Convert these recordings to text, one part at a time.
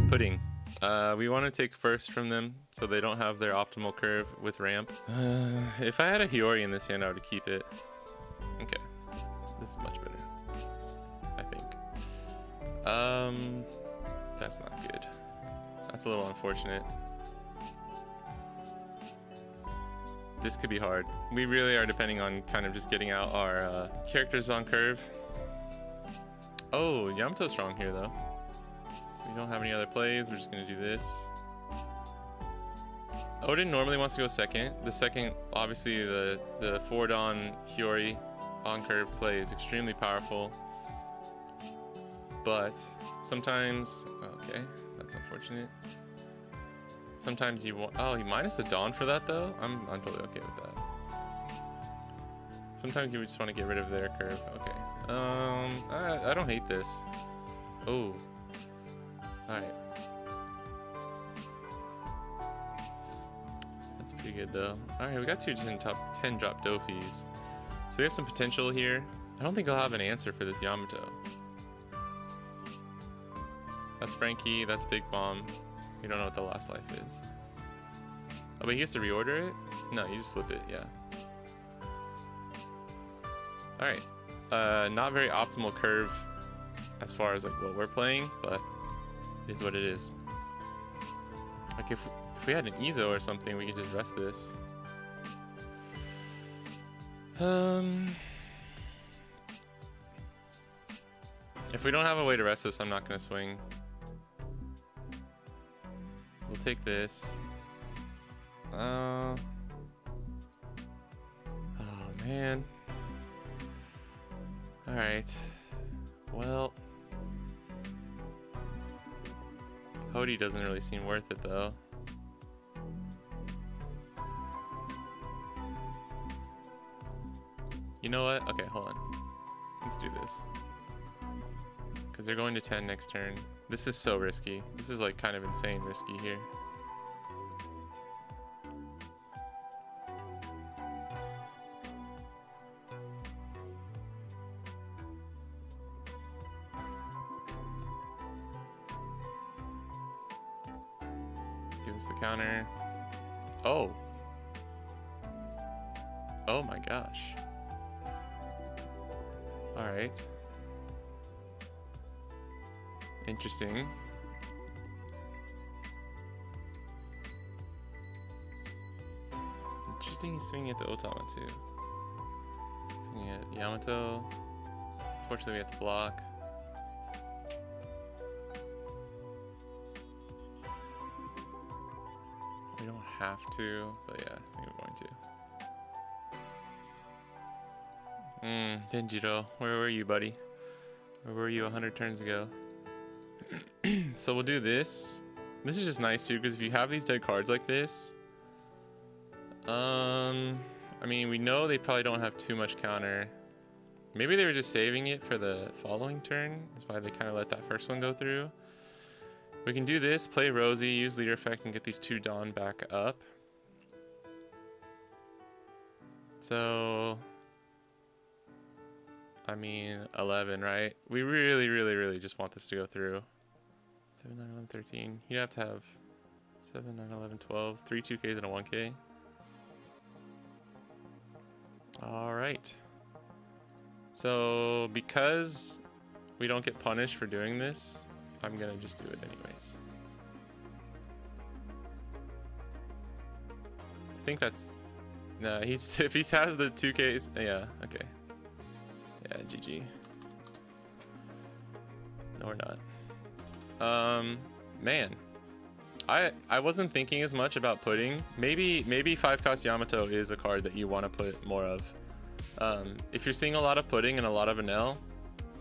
Pudding. We want to take first from them so they don't have their optimal curve with ramp. If I had a Hiyori in this hand, I would keep it. Okay, this is much better, I think. That's not good. That's a little unfortunate. This could be hard. We really are depending on kind of just getting out our characters on curve. Oh, Yamato's strong here though. So we don't have any other plays. We're just gonna do this. Oden normally wants to go second. The second, obviously, the forward on Hiyori on curve play is extremely powerful. But sometimes, okay, that's unfortunate. Sometimes you want, oh, he minus the Dawn for that though? I'm totally okay with that. Sometimes you just want to get rid of their curve. Okay. I don't hate this. Oh. Alright. That's pretty good though. Alright, we got two 10 drop Dofis. So we have some potential here. I don't think I'll have an answer for this Yamato. That's Frankie, that's Big Bomb. We don't know what the last life is. Oh, but he has to reorder it? No, you just flip it, yeah. Alright. Not very optimal curve as far as like what we're playing, but it is what it is. Like if we had an Izo or something, we could just rest this. If we don't have a way to rest this, I'm not gonna swing. We'll take this. Oh man. Alright. Well, Hody doesn't really seem worth it though. You know what? Okay, hold on. Let's do this. Because they're going to 10 next turn. This is so risky. This is like kind of insane risky here. Give us the counter. Oh. Oh my gosh. All right. Interesting. Interesting, he's swinging at the Otama too. Swinging at Yamato. Fortunately, we have to block. We don't have to, but yeah, I think we're going to. Denjiro, where were you, buddy? Where were you 100 turns ago? So we'll do this. This is just nice too, because if you have these dead cards like this, I mean, we know they probably don't have too much counter. Maybe they were just saving it for the following turn. That's why they kind of let that first one go through. We can do this, play Rosie, use leader effect, and get these two Dawn back up. So, I mean, 11, right? We really just want this to go through. 7, 9, 11, 13. You'd have to have 7, 9, 11, 12. 3 2Ks and a 1K. Alright. So, because we don't get punished for doing this, I'm gonna just do it anyways. I think that's... Nah, if he has the 2Ks... Yeah, okay. Yeah, GG. No, we're not. Man, I wasn't thinking as much about pudding. Maybe 5-cost Yamato is a card that you want to put more of. If you're seeing a lot of pudding and a lot of Enel,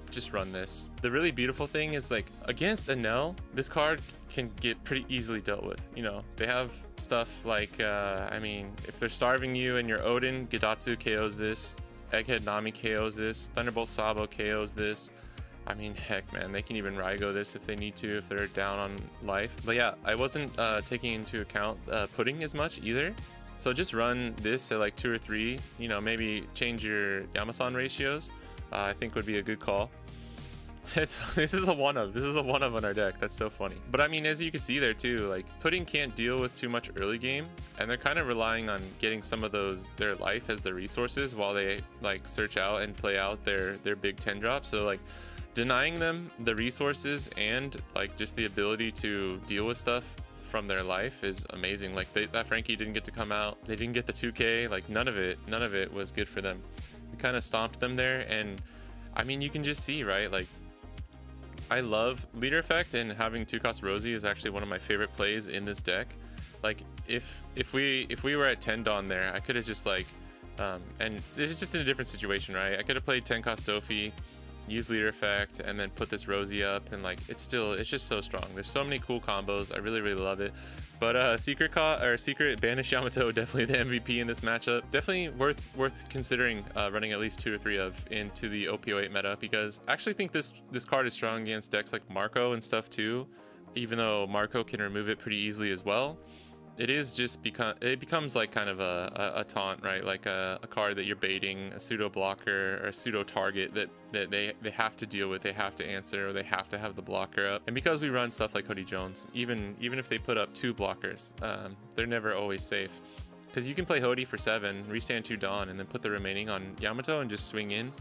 just run this. The really beautiful thing is, like, against Enel, this card can get pretty easily dealt with. You know, they have stuff like, I mean, if they're starving you and your Oden, Gedatsu KOs this, Egghead Nami KOs this, Thunderbolt Sabo KOs this. I mean, heck, man, they can even Raigo this if they need to, if they're down on life. But yeah, I wasn't taking into account pudding as much either. So just run this at like 2 or 3, you know, maybe change your Yamasan ratios. I think would be a good call. This is a one of. This is a one of on our deck. That's so funny. But I mean, as you can see there too, like Pudding can't deal with too much early game, and they're kind of relying on getting some of their life as their resources while they like search out and play out their big 10 drops. So like denying them the resources and like just the ability to deal with stuff from their life is amazing. Like that Frankie didn't get to come out. They didn't get the 2K. Like none of it was good for them. We kind of stomped them there, and I mean, you can just see, right? Like, I love leader effect, and having 2-cost Rosie is actually one of my favorite plays in this deck. Like if we were at 10 Dawn there, I could have just like and it's just in a different situation, right? I could have played 10-cost Dofi, use leader effect, and then put this Rosie up, and like it's just so strong. There's so many cool combos. I really love it. But secret banish Yamato, definitely the MVP in this matchup. Definitely worth considering running at least 2 or 3 of into the OP08 meta, because I actually think this card is strong against decks like Marco and stuff too. Even though Marco can remove it pretty easily as well, it becomes like kind of a taunt, right? Like a card that you're baiting, a pseudo blocker or a pseudo target that they have to deal with, they have to answer, or they have to have the blocker up. And because we run stuff like Hoodie Jones, even if they put up 2 blockers, they're never always safe. Because you can play Hoodie for 7, restand 2 Dawn, and then put the remaining on Yamato and just swing in.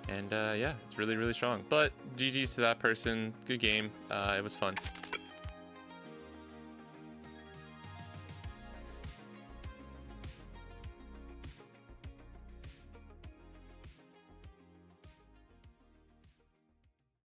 And yeah, it's really strong. But GG's to that person. Good game. It was fun.